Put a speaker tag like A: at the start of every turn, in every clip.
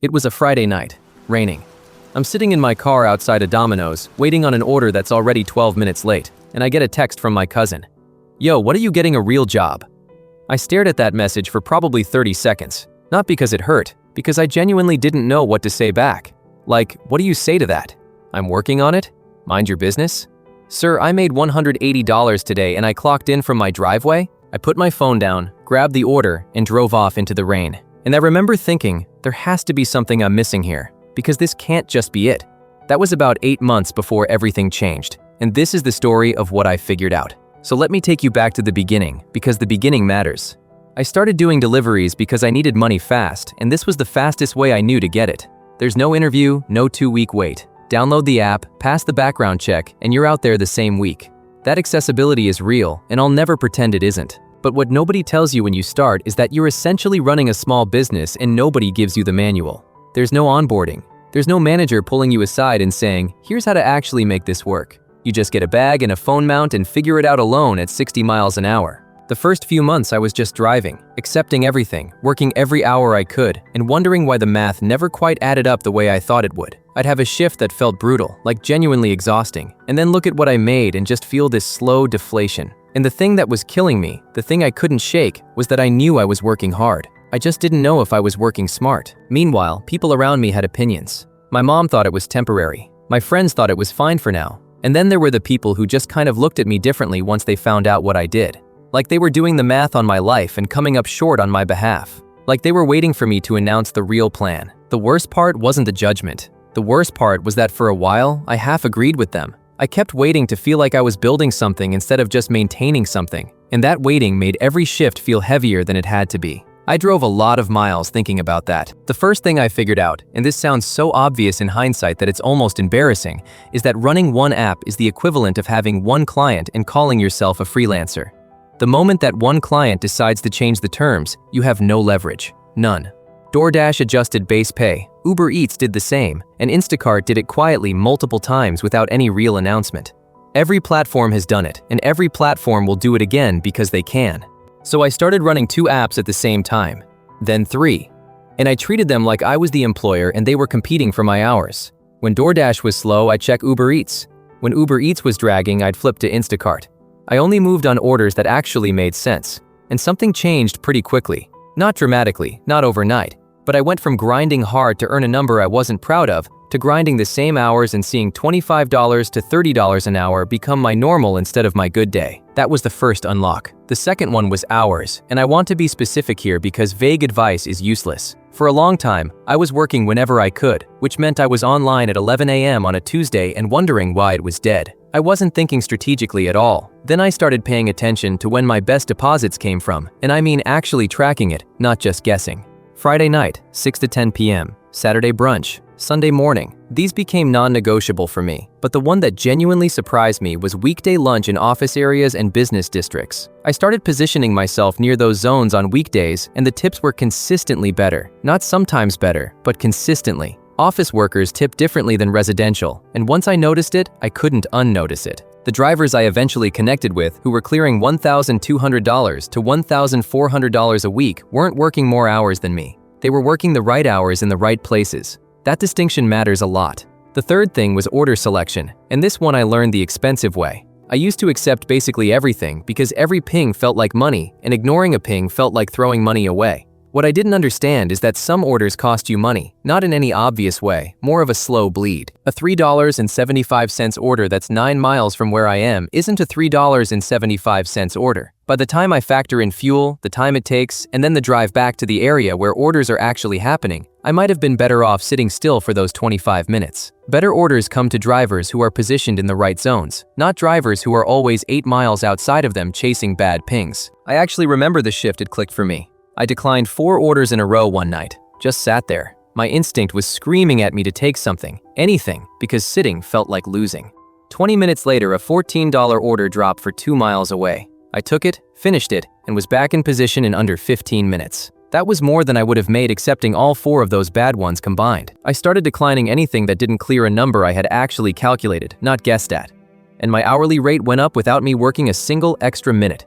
A: It was a Friday night, raining. I'm sitting in my car outside a Domino's, waiting on an order that's already 12 minutes late, and I get a text from my cousin. "Yo, what are you getting a real job?" I stared at that message for probably 30 seconds, not because it hurt, because I genuinely didn't know what to say back. Like, what do you say to that? "I'm working on it? Mind your business?" "Sir, I made $180 today and I clocked in from my driveway." I put my phone down, grabbed the order, and drove off into the rain. And I remember thinking, there has to be something I'm missing here, because this can't just be it. That was about 8 months before everything changed, and this is the story of what I figured out. So let me take you back to the beginning, because the beginning matters. I started doing deliveries because I needed money fast, and this was the fastest way I knew to get it. There's no interview, no 2-week wait. Download the app, pass the background check, and you're out there the same week. That accessibility is real, and I'll never pretend it isn't. But what nobody tells you when you start is that you're essentially running a small business and nobody gives you the manual. There's no onboarding. There's no manager pulling you aside and saying, "Here's how to actually make this work." You just get a bag and a phone mount and figure it out alone at 60 miles an hour. The first few months I was just driving, accepting everything, working every hour I could, and wondering why the math never quite added up the way I thought it would. I'd have a shift that felt brutal, like genuinely exhausting, and then look at what I made and just feel this slow deflation. And the thing that was killing me, the thing I couldn't shake, was that I knew I was working hard. I just didn't know if I was working smart. Meanwhile, people around me had opinions. My mom thought it was temporary. My friends thought it was fine for now. And then there were the people who just kind of looked at me differently once they found out what I did. Like they were doing the math on my life and coming up short on my behalf. Like they were waiting for me to announce the real plan. The worst part wasn't the judgment. The worst part was that for a while, I half agreed with them. I kept waiting to feel like I was building something instead of just maintaining something, and that waiting made every shift feel heavier than it had to be. I drove a lot of miles thinking about that. The first thing I figured out, and this sounds so obvious in hindsight that it's almost embarrassing, is that running one app is the equivalent of having one client and calling yourself a freelancer. The moment that one client decides to change the terms, you have no leverage. None. DoorDash adjusted base pay, Uber Eats did the same, and Instacart did it quietly multiple times without any real announcement. Every platform has done it, and every platform will do it again because they can. So I started running 2 apps at the same time, then 3. And I treated them like I was the employer and they were competing for my hours. When DoorDash was slow, I'd check Uber Eats. When Uber Eats was dragging, I'd flip to Instacart. I only moved on orders that actually made sense. And something changed pretty quickly. Not dramatically, not overnight. But I went from grinding hard to earn a number I wasn't proud of, to grinding the same hours and seeing $25 to $30 an hour become my normal instead of my good day. That was the first unlock. The second one was hours, and I want to be specific here because vague advice is useless. For a long time, I was working whenever I could, which meant I was online at 11 a.m. on a Tuesday and wondering why it was dead. I wasn't thinking strategically at all. Then I started paying attention to when my best deposits came from, and I mean actually tracking it, not just guessing. Friday night, 6 to 10 p.m., Saturday brunch, Sunday morning. These became non-negotiable for me, but the one that genuinely surprised me was weekday lunch in office areas and business districts. I started positioning myself near those zones on weekdays, and the tips were consistently better. Not sometimes better, but consistently. Office workers tip differently than residential, and once I noticed it, I couldn't unnotice it. The drivers I eventually connected with, who were clearing $1,200 to $1,400 a week, weren't working more hours than me. They were working the right hours in the right places. That distinction matters a lot. The third thing was order selection, and this one I learned the expensive way. I used to accept basically everything because every ping felt like money, and ignoring a ping felt like throwing money away. What I didn't understand is that some orders cost you money, not in any obvious way, more of a slow bleed. A $3.75 order that's 9 miles from where I am isn't a $3.75 order. By the time I factor in fuel, the time it takes, and then the drive back to the area where orders are actually happening, I might have been better off sitting still for those 25 minutes. Better orders come to drivers who are positioned in the right zones, not drivers who are always 8 miles outside of them chasing bad pings. I actually remember the shift it clicked for me. I declined 4 orders in a row one night, just sat there. My instinct was screaming at me to take something, anything, because sitting felt like losing. 20 minutes later, a $14 order dropped for 2 miles away. I took it, finished it, and was back in position in under 15 minutes. That was more than I would have made accepting all 4 of those bad ones combined. I started declining anything that didn't clear a number I had actually calculated, not guessed at. And my hourly rate went up without me working a single extra minute.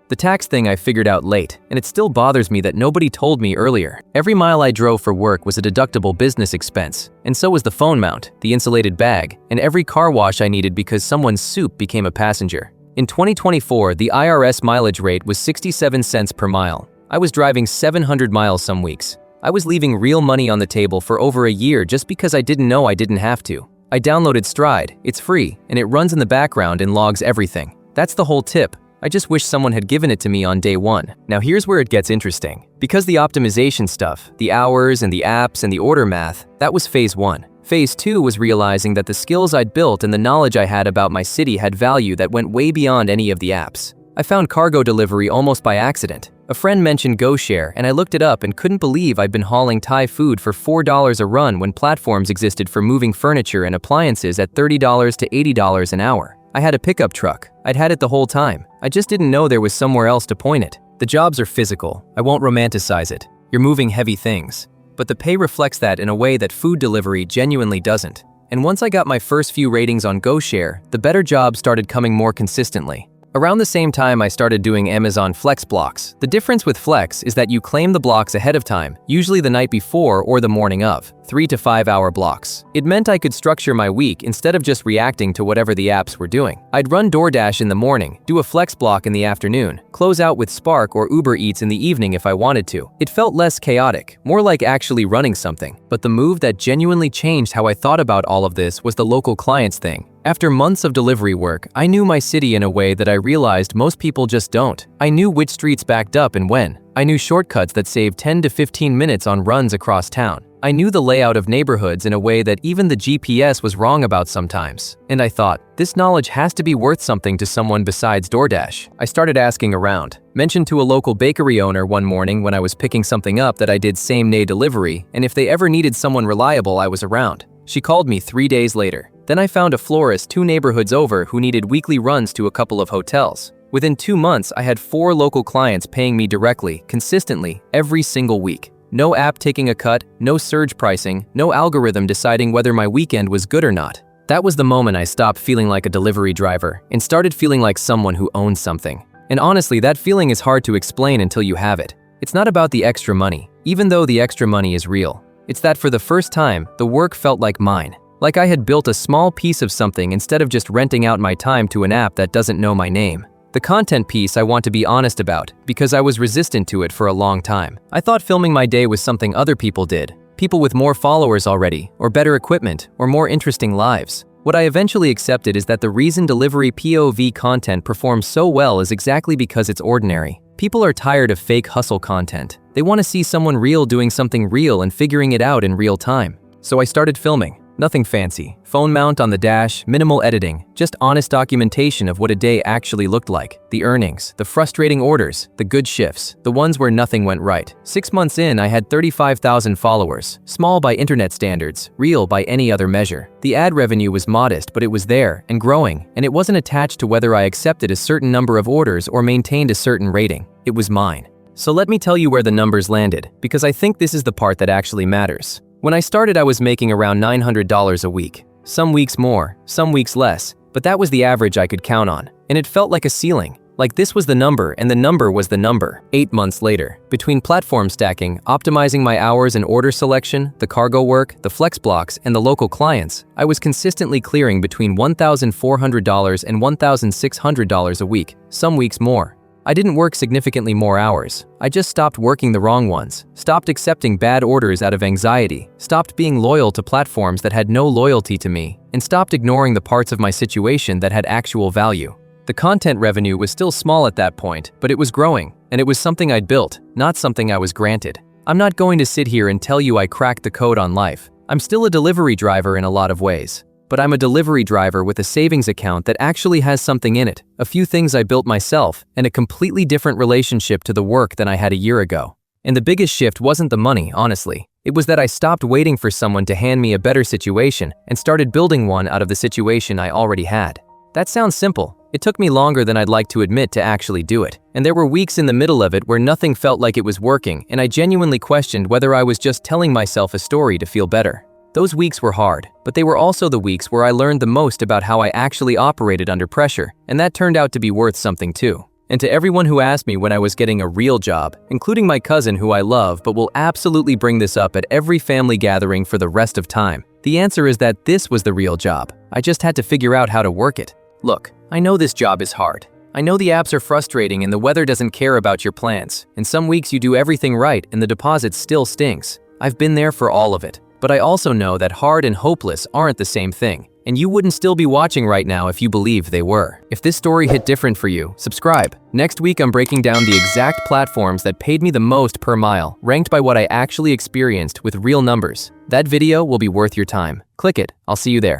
A: The tax thing I figured out late, and it still bothers me that nobody told me earlier. Every mile I drove for work was a deductible business expense, and so was the phone mount, the insulated bag, and every car wash I needed because someone's soup became a passenger. In 2024, the IRS mileage rate was 67 cents per mile. I was driving 700 miles some weeks. I was leaving real money on the table for over a year just because I didn't know I didn't have to. I downloaded Stride, it's free, and it runs in the background and logs everything. That's the whole tip. I just wish someone had given it to me on day one. Now here's where it gets interesting. Because the optimization stuff, the hours and the apps and the order math, that was phase 1. Phase 2 was realizing that the skills I'd built and the knowledge I had about my city had value that went way beyond any of the apps. I found cargo delivery almost by accident. A friend mentioned GoShare and I looked it up and couldn't believe I'd been hauling Thai food for $4 a run when platforms existed for moving furniture and appliances at $30 to $80 an hour. I had a pickup truck. I'd had it the whole time. I just didn't know there was somewhere else to point it. The jobs are physical. I won't romanticize it. You're moving heavy things. But the pay reflects that in a way that food delivery genuinely doesn't. And once I got my first few ratings on GoShare, the better jobs started coming more consistently. Around the same time I started doing Amazon Flex blocks. The difference with Flex is that you claim the blocks ahead of time, usually the night before or the morning of, 3 to 5 hour blocks. It meant I could structure my week instead of just reacting to whatever the apps were doing. I'd run DoorDash in the morning, do a Flex block in the afternoon, close out with Spark or Uber Eats in the evening if I wanted to. It felt less chaotic, more like actually running something. But the move that genuinely changed how I thought about all of this was the local clients thing. After months of delivery work, I knew my city in a way that I realized most people just don't. I knew which streets backed up and when. I knew shortcuts that saved 10 to 15 minutes on runs across town. I knew the layout of neighborhoods in a way that even the GPS was wrong about sometimes. And I thought, this knowledge has to be worth something to someone besides DoorDash. I started asking around. Mentioned to a local bakery owner one morning when I was picking something up that I did same-day delivery, and if they ever needed someone reliable, I was around. She called me 3 days later. Then I found a florist 2 neighborhoods over who needed weekly runs to a couple of hotels. Within 2 months, I had 4 local clients paying me directly, consistently, every single week. No app taking a cut, no surge pricing, no algorithm deciding whether my weekend was good or not. That was the moment I stopped feeling like a delivery driver and started feeling like someone who owns something. And honestly, that feeling is hard to explain until you have it. It's not about the extra money, even though the extra money is real. It's that for the first time, the work felt like mine. Like I had built a small piece of something instead of just renting out my time to an app that doesn't know my name. The content piece I want to be honest about, because I was resistant to it for a long time. I thought filming my day was something other people did. People with more followers already, or better equipment, or more interesting lives. What I eventually accepted is that the reason delivery POV content performs so well is exactly because it's ordinary. People are tired of fake hustle content. They want to see someone real doing something real and figuring it out in real time. So I started filming. Nothing fancy. Phone mount on the dash, minimal editing, just honest documentation of what a day actually looked like. The earnings, the frustrating orders, the good shifts, the ones where nothing went right. 6 months in, I had 35,000 followers. Small by internet standards, real by any other measure. The ad revenue was modest, but it was there and growing, and it wasn't attached to whether I accepted a certain number of orders or maintained a certain rating. It was mine. So let me tell you where the numbers landed, because I think this is the part that actually matters. When I started, I was making around $900 a week. Some weeks more, some weeks less, but that was the average I could count on. And it felt like a ceiling. Like this was the number, and the number was the number. 8 months later, between platform stacking, optimizing my hours and order selection, the cargo work, the flex blocks, and the local clients, I was consistently clearing between $1,400 and $1,600 a week, some weeks more. I didn't work significantly more hours. I just stopped working the wrong ones, stopped accepting bad orders out of anxiety, stopped being loyal to platforms that had no loyalty to me, and stopped ignoring the parts of my situation that had actual value. The content revenue was still small at that point, but it was growing, and it was something I'd built, not something I was granted. I'm not going to sit here and tell you I cracked the code on life. I'm still a delivery driver in a lot of ways. But I'm a delivery driver with a savings account that actually has something in it, a few things I built myself, and a completely different relationship to the work than I had a year ago. And the biggest shift wasn't the money, honestly. It was that I stopped waiting for someone to hand me a better situation and started building one out of the situation I already had. That sounds simple. It took me longer than I'd like to admit to actually do it. And there were weeks in the middle of it where nothing felt like it was working, and I genuinely questioned whether I was just telling myself a story to feel better. Those weeks were hard, but they were also the weeks where I learned the most about how I actually operated under pressure, and that turned out to be worth something too. And to everyone who asked me when I was getting a real job, including my cousin who I love but will absolutely bring this up at every family gathering for the rest of time, the answer is that this was the real job. I just had to figure out how to work it. Look, I know this job is hard. I know the apps are frustrating and the weather doesn't care about your plans. And some weeks you do everything right and the deposit still stinks. I've been there for all of it. But I also know that hard and hopeless aren't the same thing. And you wouldn't still be watching right now if you believed they were. If this story hit different for you, subscribe. Next week I'm breaking down the exact platforms that paid me the most per mile, ranked by what I actually experienced with real numbers. That video will be worth your time. Click it, I'll see you there.